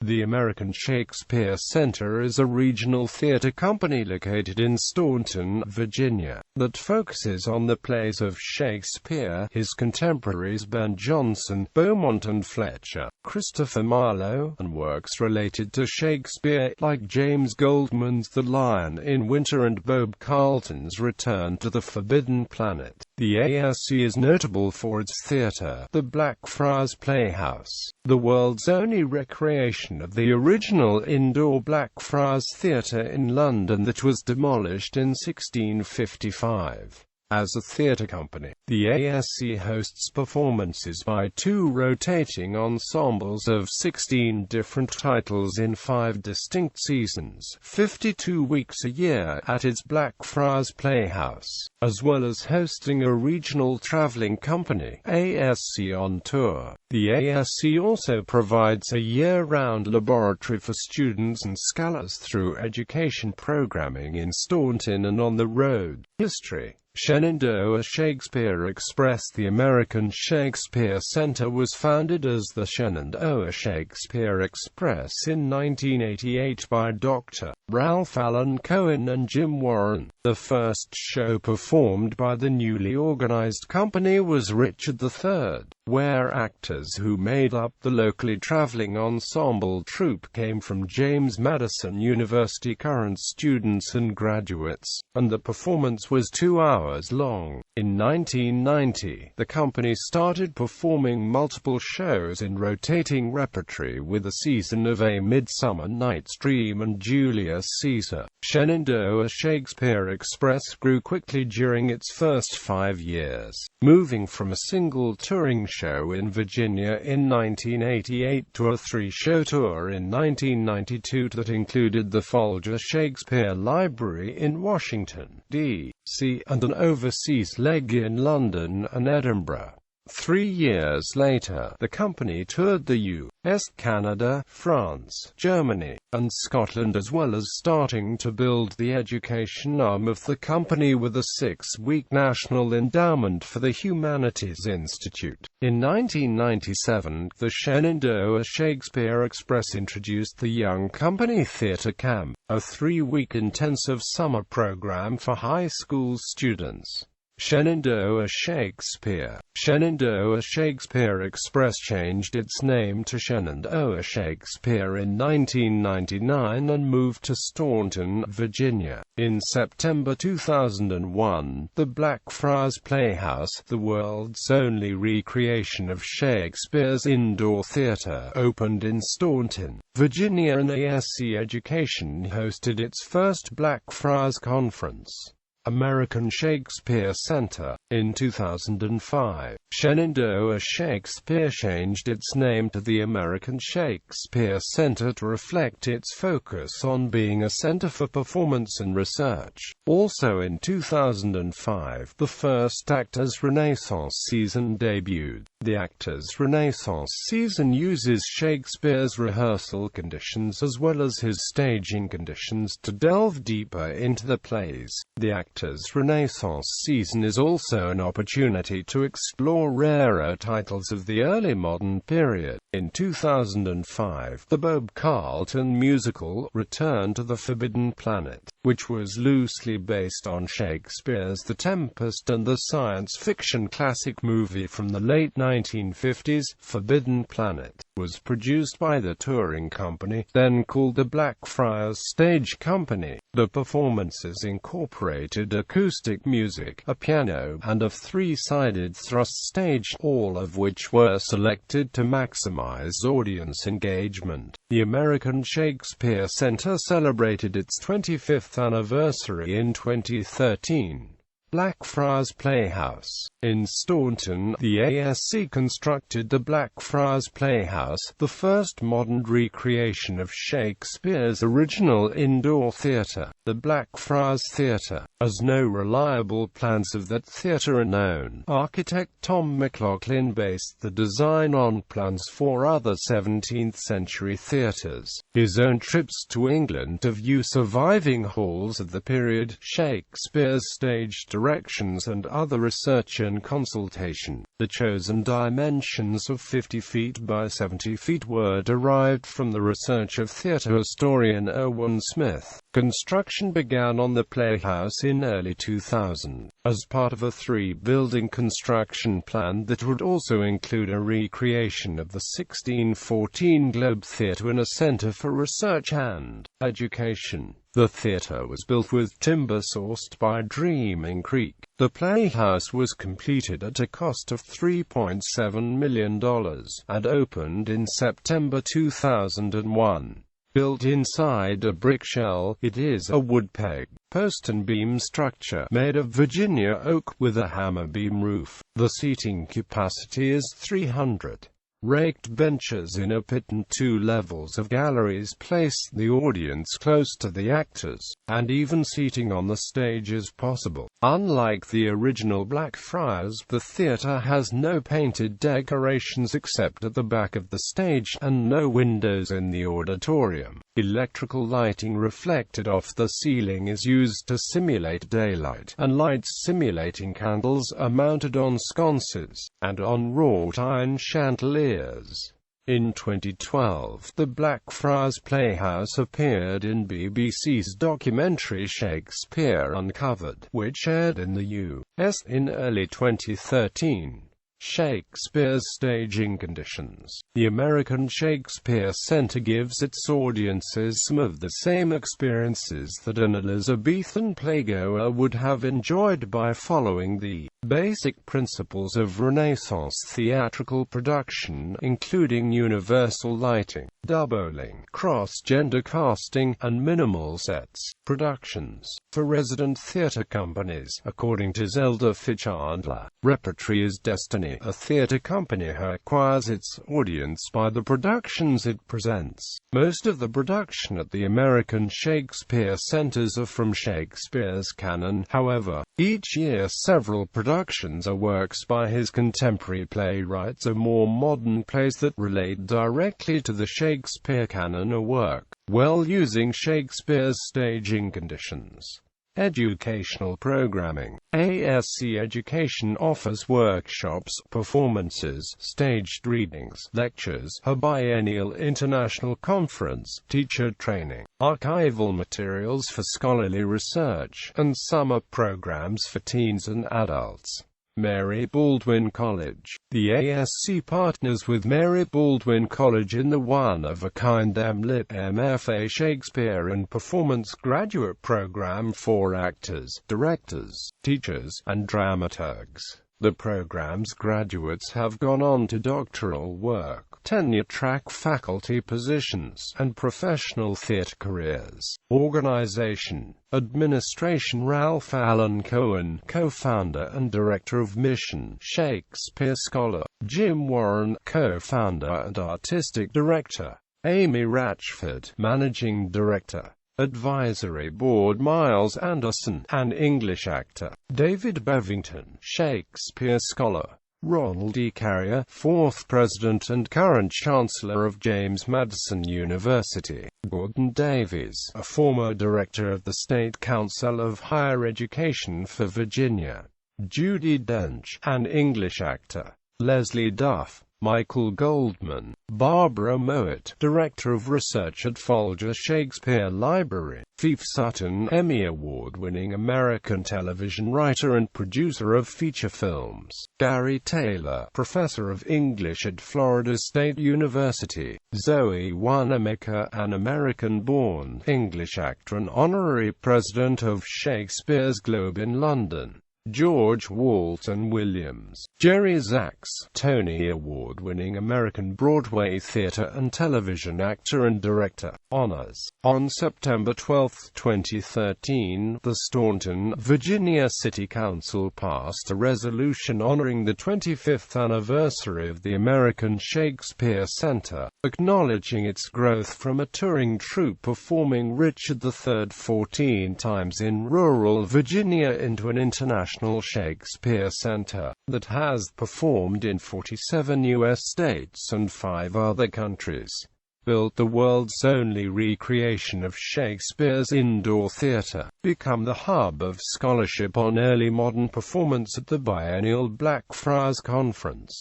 The American Shakespeare Center is a regional theater company located in Staunton, Virginia, that focuses on the plays of Shakespeare, his contemporaries Ben Jonson, Beaumont and Fletcher, Christopher Marlowe, and works related to Shakespeare, like James Goldman's The Lion in Winter and Bob Carlton's Return to the Forbidden Planet. The ASC is notable for its theater, the Blackfriars Playhouse, the world's only recreation of the original indoor Blackfriars Theatre in London that was demolished in 1655. As a theatre company, the ASC hosts performances by two rotating ensembles of 16 different titles in 5 distinct seasons, 52 weeks a year, at its Blackfriars Playhouse, as well as hosting a regional traveling company, ASC on Tour. The ASC also provides a year-round laboratory for students and scholars through education programming in Staunton and on the road. History. Shenandoah Shakespeare Express. The American Shakespeare Center was founded as the Shenandoah Shakespeare Express in 1988 by Dr. Ralph Allen Cohen and Jim Warren. The first show performed by the newly organized company was Richard III, where actors who made up the locally traveling ensemble troupe came from James Madison University, current students and graduates, and the performance was 2 hours long. In 1990, the company started performing multiple shows in rotating repertory with a season of A Midsummer Night's Dream and Julius Caesar. Shenandoah Shakespeare Express grew quickly during its first 5 years, moving from a single touring show in Virginia in 1988 to a 3-show tour in 1992 that included the Folger Shakespeare Library in Washington, D.C., and an overseas leg in London and Edinburgh. 3 years later, the company toured the U.S., Canada, France, Germany, and Scotland, as well as starting to build the education arm of the company with a 6-week National Endowment for the Humanities Institute. In 1997, the Shenandoah Shakespeare Express introduced the Young Company Theatre Camp, a 3-week intensive summer program for high school students. Shenandoah Shakespeare. Shenandoah Shakespeare Express changed its name to Shenandoah Shakespeare in 1999 and moved to Staunton, Virginia. In September 2001, the Blackfriars Playhouse, the world's only recreation of Shakespeare's indoor theatre, opened in Staunton, Virginia, and ASC Education hosted its first Blackfriars Conference. American Shakespeare Center. In 2005, Shenandoah Shakespeare changed its name to the American Shakespeare Center to reflect its focus on being a center for performance and research. Also in 2005, the first Actors Renaissance season debuted. The Actors Renaissance season uses Shakespeare's rehearsal conditions as well as his staging conditions to delve deeper into the plays. The Actors Renaissance season is also an opportunity to explore rarer titles of the early modern period. In 2005, the Bob Carlton musical, Return to the Forbidden Planet, which was loosely based on Shakespeare's The Tempest and the science fiction classic movie from the late 1950s, Forbidden Planet, was produced by the touring company, then called the Blackfriars Stage Company. The performances incorporated acoustic music, a piano, and a 3-sided thrust stage, all of which were selected to maximize audience engagement. The American Shakespeare Center celebrated its 25th anniversary in 2013. Blackfriars Playhouse. In Staunton, the ASC constructed the Blackfriars Playhouse, the first modern recreation of Shakespeare's original indoor theatre. The Blackfriars Theatre, as no reliable plans of that theatre are known. Architect Tom McLaughlin based the design on plans for other 17th-century theatres. His own trips to England to view surviving halls of the period, Shakespeare's stage directions and other research and consultation. The chosen dimensions of 50 feet by 70 feet were derived from the research of theatre historian Owen Smith. Construction began on the Playhouse in early 2000, as part of a three-building construction plan that would also include a recreation of the 1614 Globe Theatre and a centre for research and education. The theatre was built with timber sourced by Dreaming Creek. The Playhouse was completed at a cost of $3.7 million, and opened in September 2001. Built inside a brick shell, it is a wood-peg, post and beam structure made of Virginia oak with a hammer beam roof. The seating capacity is 300. Raked benches in a pit and 2 levels of galleries place the audience close to the actors, and even seating on the stage is possible. Unlike the original Blackfriars, the theatre has no painted decorations except at the back of the stage, and no windows in the auditorium. Electrical lighting reflected off the ceiling is used to simulate daylight, and lights simulating candles are mounted on sconces, and on wrought iron chandeliers. In 2012, the Blackfriars Playhouse appeared in BBC's documentary Shakespeare Uncovered, which aired in the US in early 2013. Shakespeare's staging conditions. The American Shakespeare Center gives its audiences some of the same experiences that an Elizabethan playgoer would have enjoyed by following the basic principles of Renaissance theatrical production, including universal lighting, doubling, cross-gender casting, and minimal sets. Productions for resident theater companies. According to Zelda Fichandler, repertory is destiny. A theater company acquires its audience by the productions it presents. Most of the production at the American Shakespeare Centers are from Shakespeare's canon. However, each year several productions are works by his contemporary playwrights or more modern plays that relate directly to the Shakespeare canon or work, while using Shakespeare's staging conditions. Educational programming. ASC Education offers workshops, performances, staged readings, lectures, a biennial international conference, teacher training, archival materials for scholarly research, and summer programs for teens and adults. Mary Baldwin College. The ASC partners with Mary Baldwin College in the one-of-a-kind MLit MFA Shakespeare and Performance graduate program for actors, directors, teachers, and dramaturgs. The program's graduates have gone on to doctoral work, tenure-track faculty positions, and professional theatre careers. Organization. Administration. Ralph Allen Cohen, co-founder and director of Mission Shakespeare Scholar. Jim Warren, co-founder and artistic director. Amy Ratchford, managing director. Advisory Board. Miles Anderson, an English actor. David Bevington, Shakespeare Scholar. Ronald E. Carrier, 4th President and current Chancellor of James Madison University. Gordon Davies, a former Director of the State Council of Higher Education for Virginia. Judi Dench, an English actor. Leslie Duff. Michael Goldman. Barbara Mowat, Director of Research at Folger Shakespeare Library. Fief Sutton, Emmy Award-winning American television writer and producer of feature films. Gary Taylor, Professor of English at Florida State University. Zoe Wanamaker, an American-born English actor and honorary president of Shakespeare's Globe in London. George Walton Williams, Jerry Zaks, Tony Award-winning American Broadway theatre and television actor and director. Honors. On September 12, 2013, the Staunton, Virginia City Council passed a resolution honoring the 25th anniversary of the American Shakespeare Center, acknowledging its growth from a touring troupe performing Richard III 14 times in rural Virginia into an international Shakespeare Center that has performed in 47 U.S. states and 5 other countries. Built the world's only recreation of Shakespeare's indoor theatre, become the hub of scholarship on early modern performance at the biennial Blackfriars Conference.